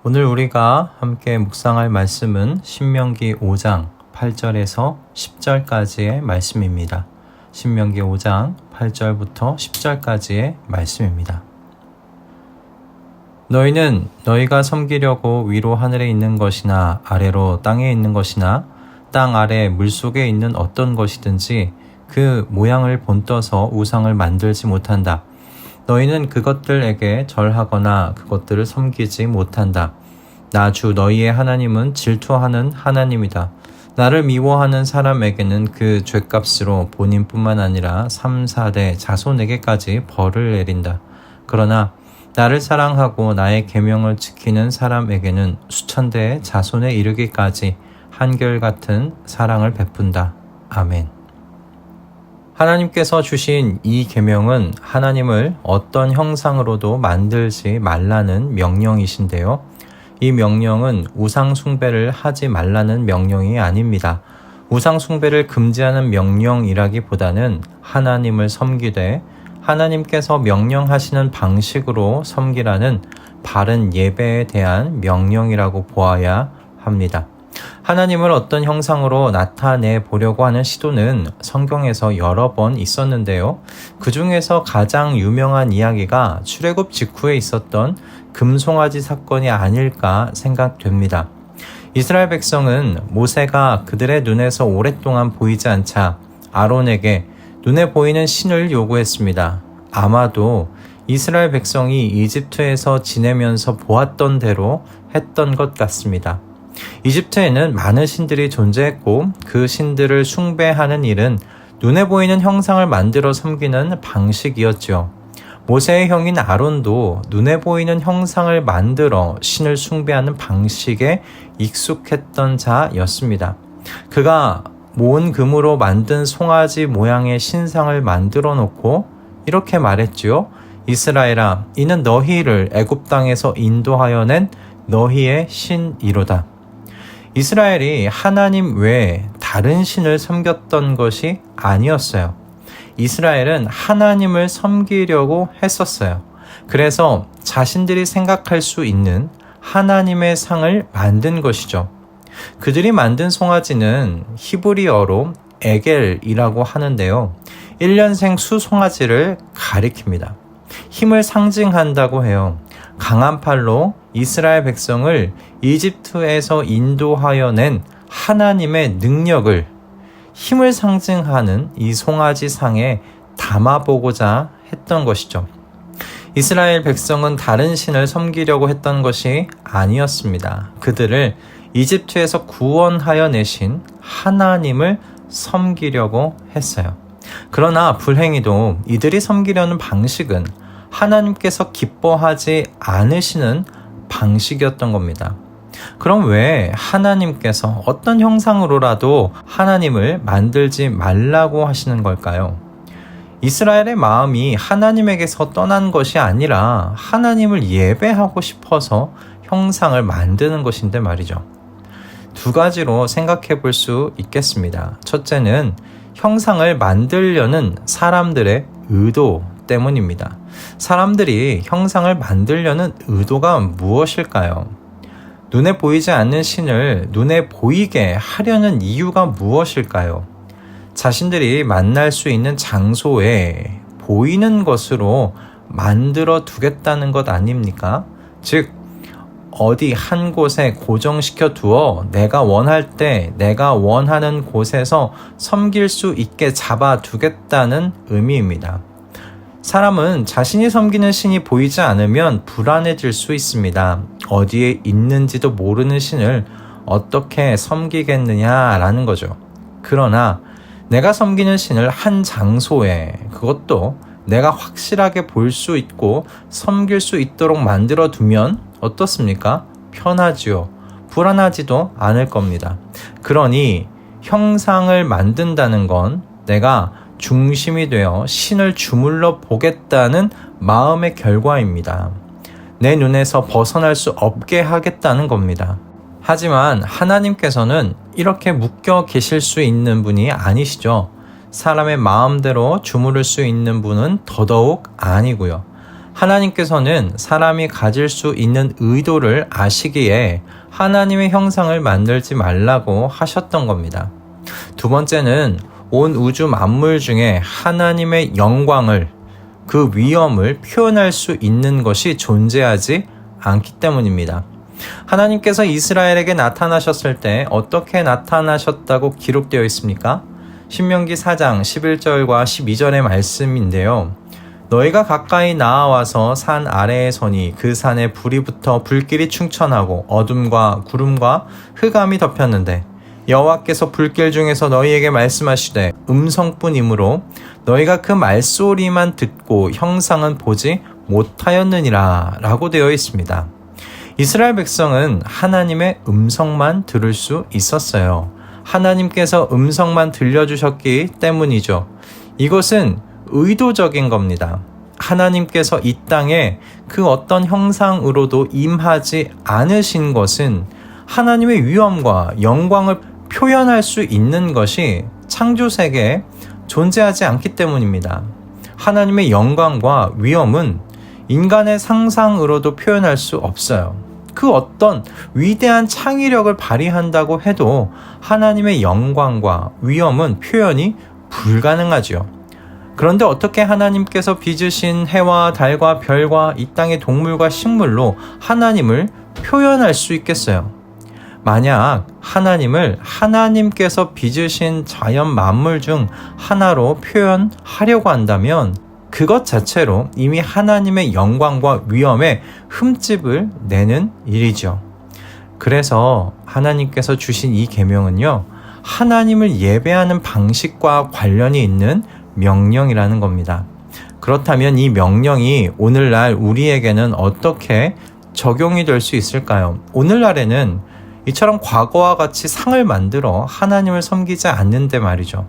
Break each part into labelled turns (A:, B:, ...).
A: 오늘 우리가 함께 묵상할 말씀은 신명기 5장 8절에서 10절까지의 말씀입니다. 신명기 5장 8절부터 10절까지의 말씀입니다. 너희는 너희가 섬기려고 위로 하늘에 있는 것이나 아래로 땅에 있는 것이나 땅 아래 물속에 있는 어떤 것이든지 그 모양을 본떠서 우상을 만들지 못한다. 너희는 그것들에게 절하거나 그것들을 섬기지 못한다. 나 주 너희의 하나님은 질투하는 하나님이다. 나를 미워하는 사람에게는 그 죄값으로 본인뿐만 아니라 3, 4대 자손에게까지 벌을 내린다. 그러나 나를 사랑하고 나의 계명을 지키는 사람에게는 수천 대의 자손에 이르기까지 한결같은 사랑을 베푼다. 아멘. 하나님께서 주신 이 계명은 하나님을 어떤 형상으로도 만들지 말라는 명령이신데요. 이 명령은 우상 숭배를 하지 말라는 명령이 아닙니다. 우상 숭배를 금지하는 명령이라기보다는 하나님을 섬기되 하나님께서 명령하시는 방식으로 섬기라는 바른 예배에 대한 명령이라고 보아야 합니다. 하나님을 어떤 형상으로 나타내 보려고 하는 시도는 성경에서 여러 번 있었는데요. 그 중에서 가장 유명한 이야기가 출애굽 직후에 있었던 금송아지 사건이 아닐까 생각됩니다. 이스라엘 백성은 모세가 그들의 눈에서 오랫동안 보이지 않자 아론에게 눈에 보이는 신을 요구했습니다. 아마도 이스라엘 백성이 이집트에서 지내면서 보았던 대로 했던 것 같습니다. 이집트에는 많은 신들이 존재했고 그 신들을 숭배하는 일은 눈에 보이는 형상을 만들어 섬기는 방식이었죠. 모세의 형인 아론도 눈에 보이는 형상을 만들어 신을 숭배하는 방식에 익숙했던 자였습니다. 그가 모은 금으로 만든 송아지 모양의 신상을 만들어 놓고 이렇게 말했지요. 이스라엘아, 이는 너희를 애굽 땅에서 인도하여 낸 너희의 신이로다. 이스라엘이 하나님 외에 다른 신을 섬겼던 것이 아니었어요. 이스라엘은 하나님을 섬기려고 했었어요. 그래서 자신들이 생각할 수 있는 하나님의 상을 만든 것이죠. 그들이 만든 송아지는 히브리어로 에겔이라고 하는데요. 1년생 수송아지를 가리킵니다. 힘을 상징한다고 해요. 강한 팔로 이스라엘 백성을 이집트에서 인도하여 낸 하나님의 능력을 힘을 상징하는 이 송아지 상에 담아보고자 했던 것이죠. 이스라엘 백성은 다른 신을 섬기려고 했던 것이 아니었습니다. 그들을 이집트에서 구원하여 내신 하나님을 섬기려고 했어요. 그러나 불행히도 이들이 섬기려는 방식은 하나님께서 기뻐하지 않으시는 방식이었던 겁니다. 그럼 왜 하나님께서 어떤 형상으로라도 하나님을 만들지 말라고 하시는 걸까요? 이스라엘의 마음이 하나님에게서 떠난 것이 아니라 하나님을 예배하고 싶어서 형상을 만드는 것인데 말이죠. 두 가지로 생각해 볼 수 있겠습니다. 첫째는 형상을 만들려는 사람들의 의도 때문입니다. 사람들이 형상을 만들려는 의도가 무엇일까요? 눈에 보이지 않는 신을 눈에 보이게 하려는 이유가 무엇일까요? 자신들이 만날 수 있는 장소에 보이는 것으로 만들어 두겠다는 것 아닙니까? 즉, 어디 한 곳에 고정시켜 두어 내가 원할 때 내가 원하는 곳에서 섬길 수 있게 잡아 두겠다는 의미입니다. 사람은 자신이 섬기는 신이 보이지 않으면 불안해질 수 있습니다. 어디에 있는지도 모르는 신을 어떻게 섬기겠느냐라는 거죠. 그러나 내가 섬기는 신을 한 장소에, 그것도 내가 확실하게 볼 수 있고 섬길 수 있도록 만들어 두면 어떻습니까? 편하지요. 불안하지도 않을 겁니다. 그러니 형상을 만든다는 건 내가 중심이 되어 신을 주물러 보겠다는 마음의 결과입니다. 내 눈에서 벗어날 수 없게 하겠다는 겁니다. 하지만 하나님께서는 이렇게 묶여 계실 수 있는 분이 아니시죠. 사람의 마음대로 주무를 수 있는 분은 더더욱 아니고요. 하나님께서는 사람이 가질 수 있는 의도를 아시기에 하나님의 형상을 만들지 말라고 하셨던 겁니다. 두 번째는 온 우주 만물 중에 하나님의 영광을, 그 위엄을 표현할 수 있는 것이 존재하지 않기 때문입니다. 하나님께서 이스라엘에게 나타나셨을 때 어떻게 나타나셨다고 기록되어 있습니까? 신명기 4장 11절과 12절의 말씀인데요. 너희가 가까이 나아와서 산 아래에 서니 그 산에 불이 붙어 불길이 충천하고 어둠과 구름과 흑암이 덮였는데 여호와께서 불길 중에서 너희에게 말씀하시되 음성뿐이므로 너희가 그 말소리만 듣고 형상은 보지 못하였느니라 라고 되어 있습니다. 이스라엘 백성은 하나님의 음성만 들을 수 있었어요. 하나님께서 음성만 들려주셨기 때문이죠. 이것은 의도적인 겁니다. 하나님께서 이 땅에 그 어떤 형상으로도 임하지 않으신 것은 하나님의 위엄과 영광을 표현할 수 있는 것이 창조세계에 존재하지 않기 때문입니다. 하나님의 영광과 위엄은 인간의 상상으로도 표현할 수 없어요. 그 어떤 위대한 창의력을 발휘한다고 해도 하나님의 영광과 위엄은 표현이 불가능하지요. 그런데 어떻게 하나님께서 빚으신 해와 달과 별과 이 땅의 동물과 식물로 하나님을 표현할 수 있겠어요? 만약 하나님을 하나님께서 빚으신 자연 만물 중 하나로 표현하려고 한다면 그것 자체로 이미 하나님의 영광과 위엄에 흠집을 내는 일이죠. 그래서 하나님께서 주신 이 계명은요, 하나님을 예배하는 방식과 관련이 있는 명령이라는 겁니다. 그렇다면 이 명령이 오늘날 우리에게는 어떻게 적용이 될 수 있을까요? 오늘날에는 이처럼 과거와 같이 상을 만들어 하나님을 섬기지 않는데 말이죠.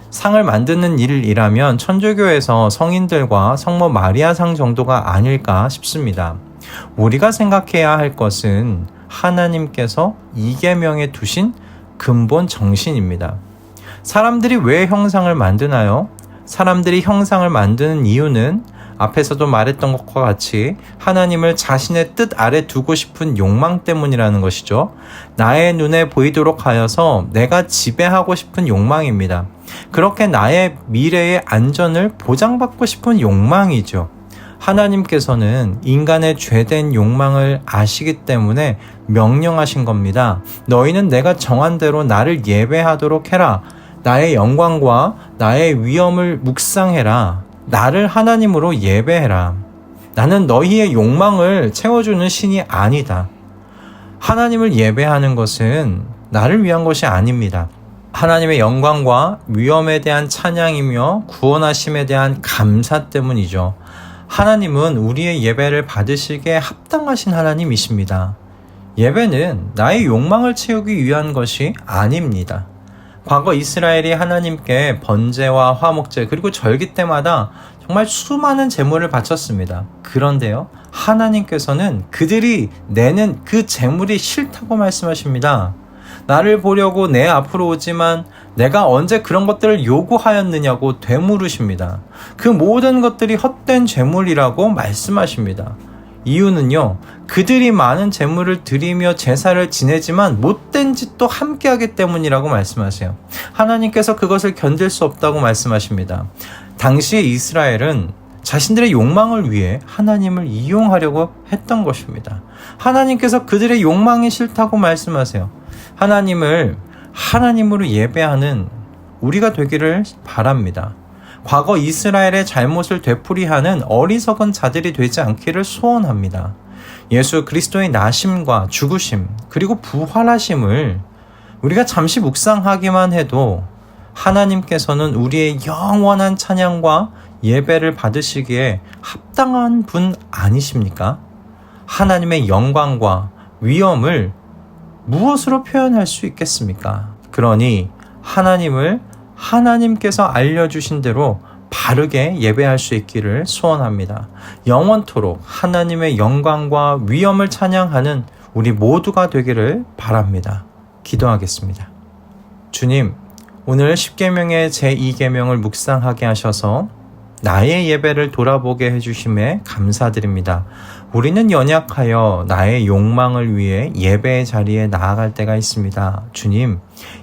A: 상을 만드는 일이라면 천주교에서 성인들과 성모 마리아상 정도가 아닐까 싶습니다. 우리가 생각해야 할 것은 하나님께서 이 계명에 두신 근본 정신입니다. 사람들이 왜 형상을 만드나요? 사람들이 형상을 만드는 이유는 앞에서도 말했던 것과 같이 하나님을 자신의 뜻 아래 두고 싶은 욕망 때문이라는 것이죠. 나의 눈에 보이도록 하여서 내가 지배하고 싶은 욕망입니다. 그렇게 나의 미래의 안전을 보장받고 싶은 욕망이죠. 하나님께서는 인간의 죄된 욕망을 아시기 때문에 명령하신 겁니다. 너희는 내가 정한 대로 나를 예배하도록 해라. 나의 영광과 나의 위엄을 묵상해라. 나를 하나님으로 예배해라. 나는 너희의 욕망을 채워주는 신이 아니다. 하나님을 예배하는 것은 나를 위한 것이 아닙니다. 하나님의 영광과 위엄에 대한 찬양이며 구원하심에 대한 감사 때문이죠. 하나님은 우리의 예배를 받으시기에 합당하신 하나님이십니다. 예배는 나의 욕망을 채우기 위한 것이 아닙니다. 과거 이스라엘이 하나님께 번제와 화목제 그리고 절기 때마다 정말 수많은 제물을 바쳤습니다. 그런데요, 하나님께서는 그들이 내는 그 제물이 싫다고 말씀하십니다. 나를 보려고 내 앞으로 오지만 내가 언제 그런 것들을 요구하였느냐고 되물으십니다. 그 모든 것들이 헛된 제물이라고 말씀하십니다. 이유는요, 그들이 많은 제물을 드리며 제사를 지내지만 못된 짓도 함께하기 때문이라고 말씀하세요. 하나님께서 그것을 견딜 수 없다고 말씀하십니다. 당시 이스라엘은 자신들의 욕망을 위해 하나님을 이용하려고 했던 것입니다. 하나님께서 그들의 욕망이 싫다고 말씀하세요. 하나님을 하나님으로 예배하는 우리가 되기를 바랍니다. 과거 이스라엘의 잘못을 되풀이하는 어리석은 자들이 되지 않기를 소원합니다. 예수 그리스도의 나심과 죽으심 그리고 부활하심을 우리가 잠시 묵상하기만 해도 하나님께서는 우리의 영원한 찬양과 예배를 받으시기에 합당한 분 아니십니까? 하나님의 영광과 위엄을 무엇으로 표현할 수 있겠습니까? 그러니 하나님을 하나님께서 알려주신 대로 바르게 예배할 수 있기를 소원합니다. 영원토록 하나님의 영광과 위엄을 찬양하는 우리 모두가 되기를 바랍니다. 기도하겠습니다. 주님, 오늘 10계명의 제2계명을 묵상하게 하셔서 나의 예배를 돌아보게 해주심에 감사드립니다. 우리는 연약하여 나의 욕망을 위해 예배의 자리에 나아갈 때가 있습니다. 주님,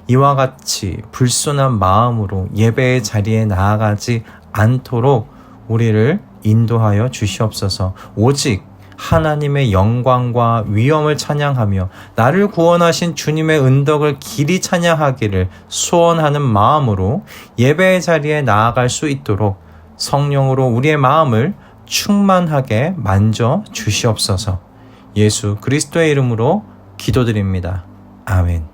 A: 이와 같이 불순한 마음으로 예배의 자리에 나아가지 않도록 우리를 인도하여 주시옵소서. 오직 하나님의 영광과 위엄을 찬양하며 나를 구원하신 주님의 은덕을 길이 찬양하기를 소원하는 마음으로 예배의 자리에 나아갈 수 있도록 성령으로 우리의 마음을 충만하게 만져 주시옵소서. 예수 그리스도의 이름으로 기도드립니다. 아멘.